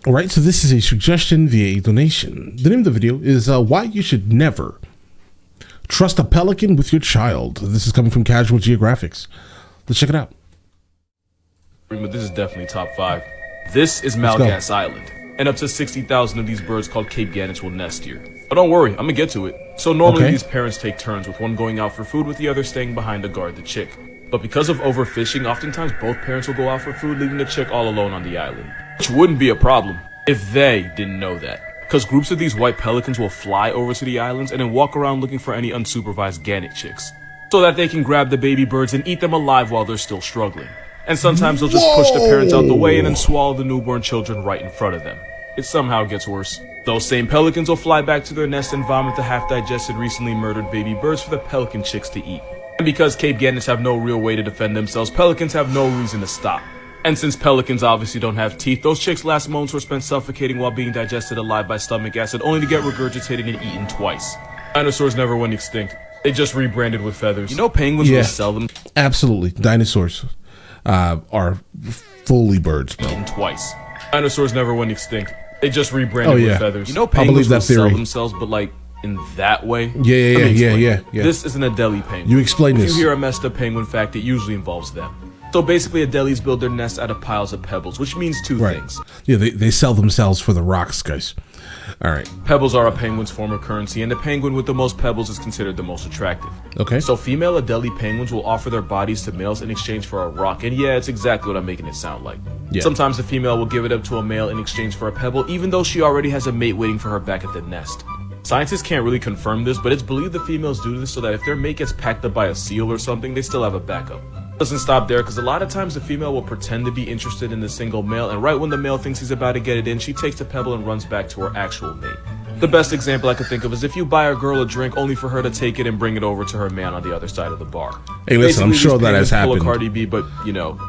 All right, so this is a suggestion via a donation. The name of the video is why you should never trust a pelican with your child. This is coming from Casual Geographics. Let's check it out. This is definitely top 5. This is Malgas Island, and up to 60,000 of these birds called Cape Gannets will nest here. But don't worry, I'm gonna get to it. So normally these parents take turns, with one going out for food with the other staying behind to guard the chick. But because of overfishing, oftentimes both parents will go out for food, leaving the chick all alone on the island. Which wouldn't be a problem if they didn't know that. Because groups of these white pelicans will fly over to the islands and then walk around looking for any unsupervised gannet chicks, so that they can grab the baby birds and eat them alive while they're still struggling. And sometimes they'll just push the parents out the way and then swallow the newborn children right in front of them. It somehow gets worse. Those same pelicans will fly back to their nest and vomit the half-digested, recently murdered baby birds for the pelican chicks to eat. And because Cape Gannets have no real way to defend themselves, pelicans have no reason to stop. And since pelicans obviously don't have teeth, those chicks' last moments were spent suffocating while being digested alive by stomach acid, only to get regurgitated and eaten twice. Dinosaurs never went extinct. They just rebranded with feathers. You know penguins will sell them. Absolutely. Dinosaurs are fully birds, bro. Eaten twice. Dinosaurs never went extinct. They just rebranded with feathers. You know penguins will sell themselves, but like in that way? Yeah. This is an Adelie penguin. You explain this. If you hear a messed up penguin fact, it usually involves them. So basically, Adelies build their nests out of piles of pebbles, which means two things. Yeah, they sell themselves for the rocks, guys. All right. Pebbles are a penguin's form of currency, and the penguin with the most pebbles is considered the most attractive. Okay. So female Adelie penguins will offer their bodies to males in exchange for a rock, and yeah, it's exactly what I'm making it sound like. Yeah. Sometimes the female will give it up to a male in exchange for a pebble, even though she already has a mate waiting for her back at the nest. Scientists can't really confirm this, but it's believed the females do this so that if their mate gets packed up by a seal or something, they still have a backup. Doesn't stop there, because a lot of times the female will pretend to be interested in the single male, and right when the male thinks he's about to get it in, she takes the pebble and runs back to her actual mate. The best example I could think of is if you buy a girl a drink only for her to take it and bring it over to her man on the other side of the bar. Hey, listen, basically, I'm sure that has happened. Cardi B, but you know,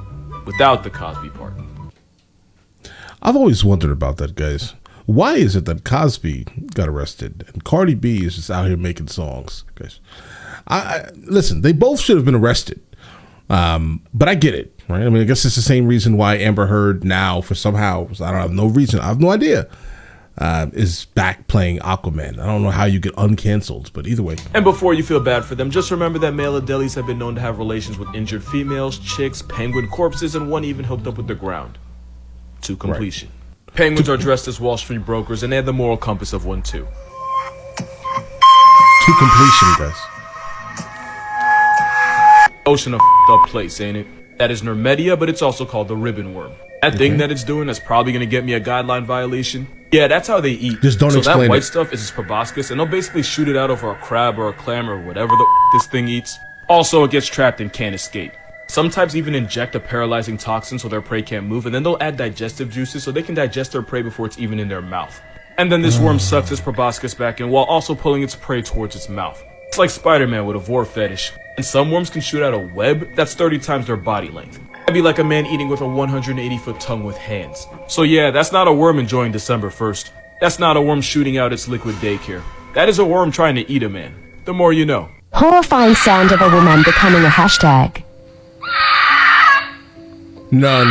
without the Cosby part. I've always wondered about that, guys. Why is it that Cosby got arrested and Cardi B is just out here making songs, guys? Listen, they both should have been arrested. But I get it, right? I mean, I guess it's the same reason why Amber Heard now, for somehow, I don't have no reason, I have no idea, is back playing Aquaman. I don't know how you get uncanceled, but either way. And before you feel bad for them, just remember that male Adelies have been known to have relations with injured females, chicks, penguin corpses, and one even hooked up with the ground. To completion. Right. Penguins are dressed as Wall Street brokers, and they have the moral compass of one too. To completion, guys. Ocean of up place, ain't it? That is Nermedia, but it's also called the ribbon worm. That thing that it's doing that's probably gonna get me a guideline violation. Yeah, that's how they eat. Just don't explain it. So that white stuff is its proboscis, and they'll basically shoot it out over a crab or a clam or whatever this thing eats. Also, it gets trapped and can't escape. Some types even inject a paralyzing toxin so their prey can't move, and then they'll add digestive juices so they can digest their prey before it's even in their mouth. And then this worm sucks its proboscis back in while also pulling its prey towards its mouth. It's like Spider-Man with a vor fetish. And some worms can shoot out a web that's 30 times their body length. That'd be like a man eating with a 180-foot tongue with hands. So yeah, that's not a worm enjoying December 1st. That's not a worm shooting out its liquid daycare. That is a worm trying to eat a man. The more you know. Horrifying sound of a woman becoming a hashtag. No.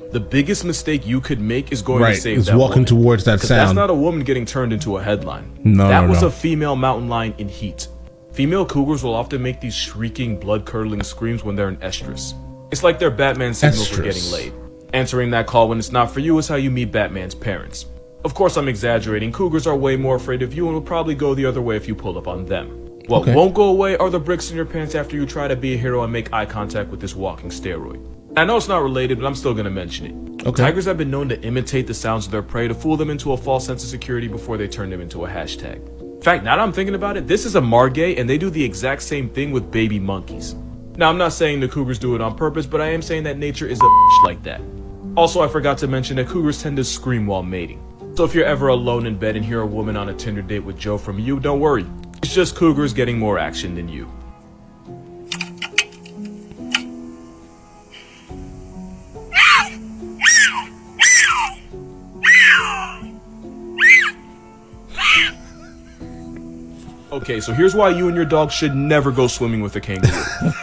The biggest mistake you could make is going to save that walking woman. Towards that sound. That's not a woman getting turned into a headline. That was a female mountain lion in heat. Female cougars will often make these shrieking, blood-curdling screams when they're in estrus. It's like their Batman signals for getting laid. Answering that call when it's not for you is how you meet Batman's parents. Of course, I'm exaggerating. Cougars are way more afraid of you and will probably go the other way if you pull up on them. What won't go away are the bricks in your pants after you try to be a hero and make eye contact with this walking steroid. I know it's not related, but I'm still going to mention it. Tigers have been known to imitate the sounds of their prey to fool them into a false sense of security before they turn them into a hashtag. In fact, now that I'm thinking about it, this is a margay, and they do the exact same thing with baby monkeys. Now, I'm not saying the cougars do it on purpose, but I am saying that nature is a bitch like that. Also, I forgot to mention that cougars tend to scream while mating. So if you're ever alone in bed and hear a woman on a Tinder date with Joe from you, don't worry. It's just cougars getting more action than you. Okay, so here's why you and your dog should never go swimming with a kangaroo.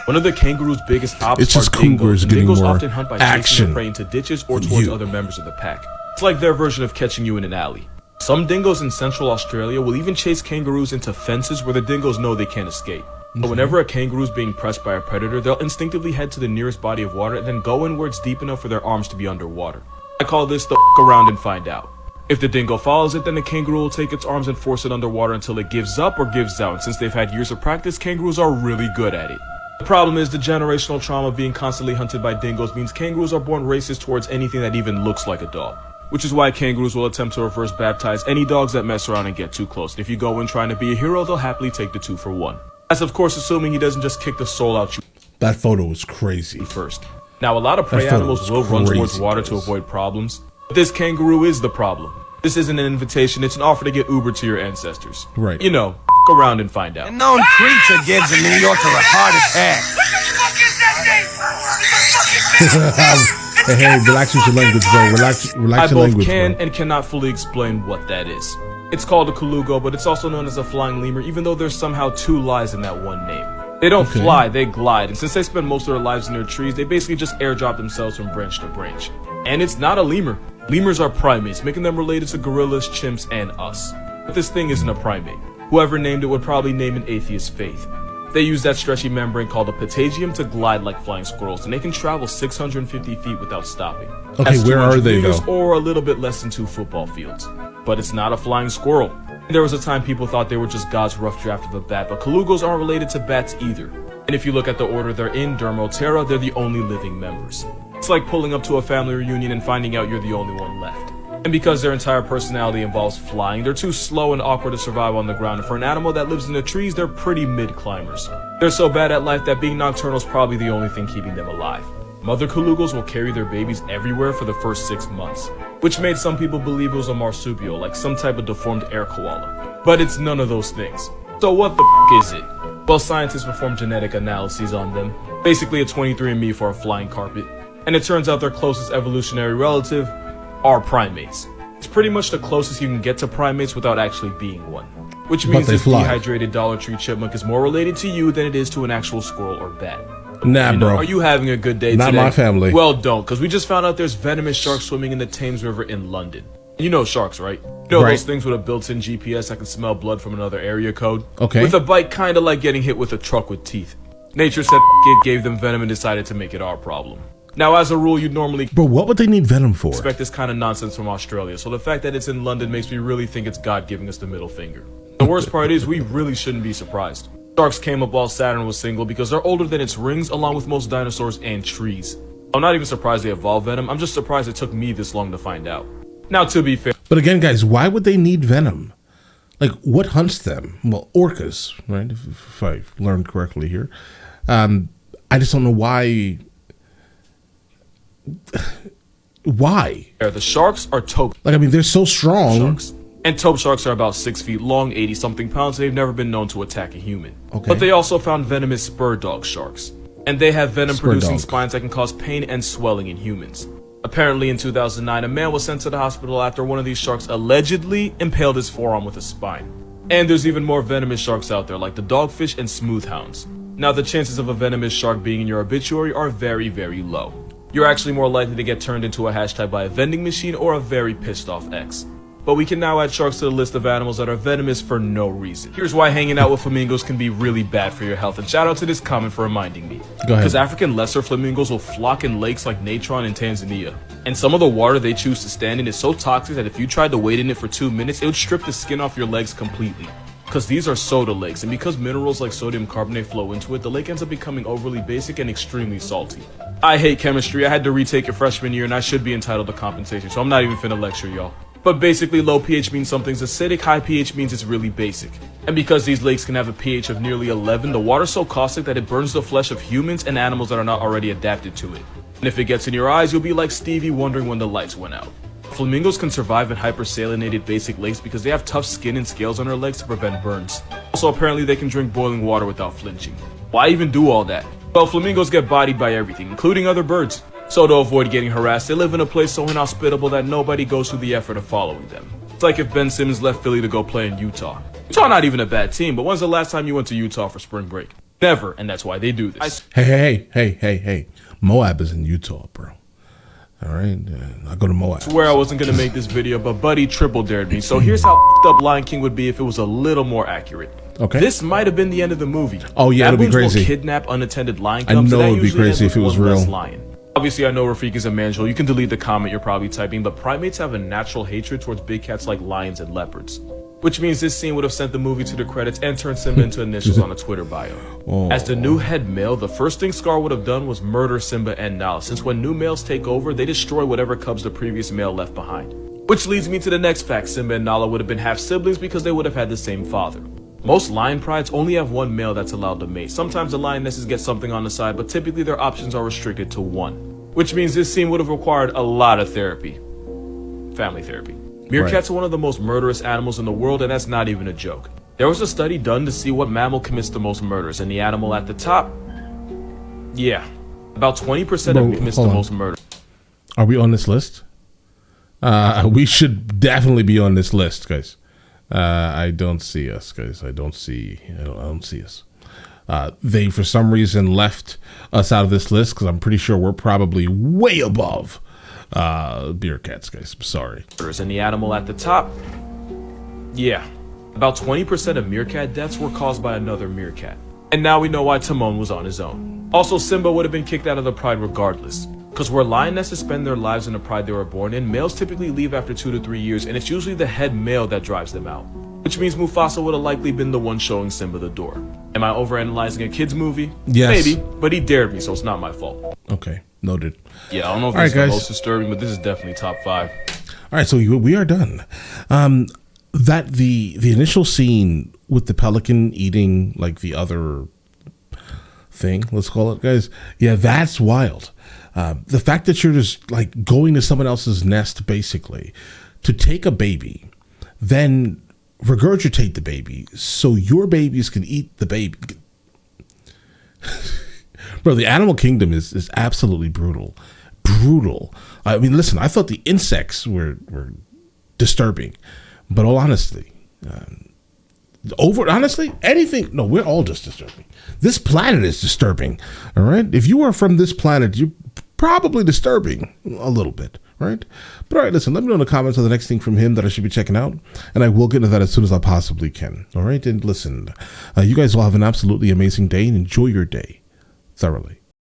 One of the kangaroo's biggest It's obstacles just are dingoes. cougars getting Dingoes more often hunt by chasing action their prey into ditches or than towards you. other members of the pack. It's like their version of catching you in an alley. Some dingoes in Central Australia will even chase kangaroos into fences where the dingoes know they can't escape. But whenever a kangaroo is being pressed by a predator, they'll instinctively head to the nearest body of water and then go in where it's deep enough for their arms to be underwater. I call this the around and find out. If the dingo follows it, then the kangaroo will take its arms and force it underwater until it gives up or gives out. And since they've had years of practice, kangaroos are really good at it. The problem is the generational trauma of being constantly hunted by dingoes means kangaroos are born racist towards anything that even looks like a dog. Which is why kangaroos will attempt to reverse baptize any dogs that mess around and get too close. And if you go in trying to be a hero, they'll happily take the 2 for 1. That's of course assuming he doesn't just kick the soul out you That photo was crazy. first. Now a lot of prey That photo animals was will run towards crazy, water to guys. avoid problems. But this kangaroo is the problem. This isn't an invitation, it's an offer to get Uber to your ancestors. Right. You know, around and find out. A known creature gives a New Yorker a heart attack. Hey, relax with your language, bro. Relax I your both language, can bro. and cannot fully explain what that is. It's called a colugo, but it's also known as a flying lemur, even though there's somehow 2 lies in that one name. They don't Okay. fly, they glide, and since they spend most of their lives in their trees, they basically just airdrop themselves from branch to branch. And it's not a lemur. Lemurs are primates, making them related to gorillas, chimps, and us. But this thing isn't a primate. Whoever named it would probably name an atheist faith. They use that stretchy membrane called a patagium to glide like flying squirrels, and they can travel 650 feet without stopping. Okay, That's where are 200 they, meters though? Or a little bit less than 2 football fields. But it's not a flying squirrel. There was a time people thought they were just God's rough draft of a bat, but colugos aren't related to bats either. And if you look at the order they're in, Dermotera, they're the only living members. It's like pulling up to a family reunion and finding out you're the only one left. And because their entire personality involves flying, they're too slow and awkward to survive on the ground, and for an animal that lives in the trees, they're pretty mid-climbers. They're so bad at life that being nocturnal is probably the only thing keeping them alive. Mother colugos will carry their babies everywhere for the first 6 months, which made some people believe it was a marsupial, like some type of deformed air koala. But it's none of those things. So what the f is it? Well, scientists performed genetic analyses on them, basically a 23andMe for a flying carpet, and it turns out their closest evolutionary relative are primates. It's pretty much the closest you can get to primates without actually being one. Which means they this fly. dehydrated Dollar Tree chipmunk is more related to you than it is to an actual squirrel or bat. Nah, You know, bro. are you having a good day Not today? my family. Well, don't, because we just found out there's venomous sharks swimming in the Thames River in London. You know sharks, right? You know Right. those things with a built-in GPS that can smell blood from another area code? Okay. With a bite kind of like getting hit with a truck with teeth. Nature said it gave them venom and decided to make it our problem. Now, as a rule, you'd normally Bro, what would they need venom for? expect this kind of nonsense from Australia, so the fact that it's in London makes me really think it's God giving us the middle finger. The worst part is we really shouldn't be surprised. Sharks came up while Saturn was single because they're older than its rings, along with most dinosaurs and trees. I'm not even surprised they evolved venom, I'm just surprised it took me this long to find out. Now, to be fair, But again, guys, why would they need venom? Like, what hunts them? Well, orcas, right? If I learned correctly here. I just don't know why. Why? the sharks are taupe Like, I mean, they're so strong. sharks. And taupe sharks are about 6 feet long, 80-something pounds, and they've never been known to attack a human. Okay. But they also found venomous spur dog sharks. And they have venom-producing Spur dog. spines that can cause pain and swelling in humans. Apparently, in 2009, a man was sent to the hospital after one of these sharks allegedly impaled his forearm with a spine. And there's even more venomous sharks out there, like the dogfish and smoothhounds. Now, the chances of a venomous shark being in your obituary are very, very low. You're actually more likely to get turned into a hashtag by a vending machine or a very pissed off ex. But we can now add sharks to the list of animals that are venomous for no reason. Here's why hanging out with flamingos can be really bad for your health, and shout out to this comment for reminding me. Go ahead. Because African lesser flamingos will flock in lakes like Natron in Tanzania. And some of the water they choose to stand in is so toxic that if you tried to wade in it for 2 minutes, it would strip the skin off your legs completely. Because these are soda lakes, and because minerals like sodium carbonate flow into it, the lake ends up becoming overly basic and extremely salty. I hate chemistry, I had to retake it freshman year, and I should be entitled to compensation, so I'm not even finna lecture y'all. But basically, low pH means something's acidic, high pH means it's really basic. And because these lakes can have a pH of nearly 11, the water's so caustic that it burns the flesh of humans and animals that are not already adapted to it. And if it gets in your eyes, you'll be like Stevie wondering when the lights went out. Flamingos can survive in hypersalinated basic lakes because they have tough skin and scales on their legs to prevent burns. Also, apparently they can drink boiling water without flinching. Why even do all that? Well, flamingos get bodied by everything, including other birds. So to avoid getting harassed, they live in a place so inhospitable that nobody goes through the effort of following them. It's like if Ben Simmons left Philly to go play in Utah. Utah not even a bad team, but when's the last time you went to Utah for spring break? Never, and that's why they do this. Hey. Moab is in Utah, bro. All right, I go to Moab. I swear I wasn't going to make this video, but Buddy triple dared me. So here's how f***ed up Lion King would be if it was a little more accurate. Okay. This might have been the end of the movie. Oh, yeah, it'll be crazy. Will kidnap unattended lion I cubs. know it would be crazy if it was real. Lion. Obviously, I know Rafik is a manjul. You can delete the comment you're probably typing, but primates have a natural hatred towards big cats like lions and leopards. Which means this scene would have sent the movie to the credits and turned Simba into initials on a Twitter bio. Oh. As the new head male, the first thing Scar would have done was murder Simba and Nala, since when new males take over, they destroy whatever cubs the previous male left behind. Which leads me to the next fact: Simba and Nala would have been half siblings because they would have had the same father. Most lion prides only have one male that's allowed to mate. Sometimes the lionesses get something on the side, but typically their options are restricted to one. Which means this scene would have required a lot of therapy. Family therapy. Meerkats are one of the most murderous animals in the world, and that's not even a joke. There was a study done to see what mammal commits the most murders, and the animal at the top, about 20% of commits the most murders. Are we on this list? We should definitely be on this list, guys. I don't see us, guys. I don't see us. They, for some reason, left us out of this list because I'm pretty sure we're probably way above beer cats, guys. I'm sorry. And the animal at the top, about 20% of meerkat deaths were caused by another meerkat. And now we know why Timon was on his own. Also, Simba would have been kicked out of the pride regardless. Because where lionesses spend their lives in the pride they were born in, males typically leave after 2 to 3 years, and it's usually the head male that drives them out. Which means Mufasa would have likely been the one showing Simba the door. Am I overanalyzing a kid's movie? Yes. Maybe, but he dared me, so it's not my fault. Okay, noted. Yeah, I don't know if this is the most disturbing, but this is definitely top 5. All right, so we are done. That the initial scene with the pelican eating like the other thing, let's call it, guys. Yeah, that's wild. The fact that you're just like going to someone else's nest basically to take a baby, then regurgitate the baby so your babies can eat the baby. Bro, the animal kingdom is absolutely brutal. I mean, listen, I thought the insects were disturbing, but all honesty, anything. No, we're all just disturbing. This planet is disturbing. All right. If you are from this planet, you're probably disturbing a little bit. Right. But all right, listen, let me know in the comments on the next thing from him that I should be checking out. And I will get into that as soon as I possibly can. All right. And listen, you guys all have an absolutely amazing day and enjoy your day thoroughly.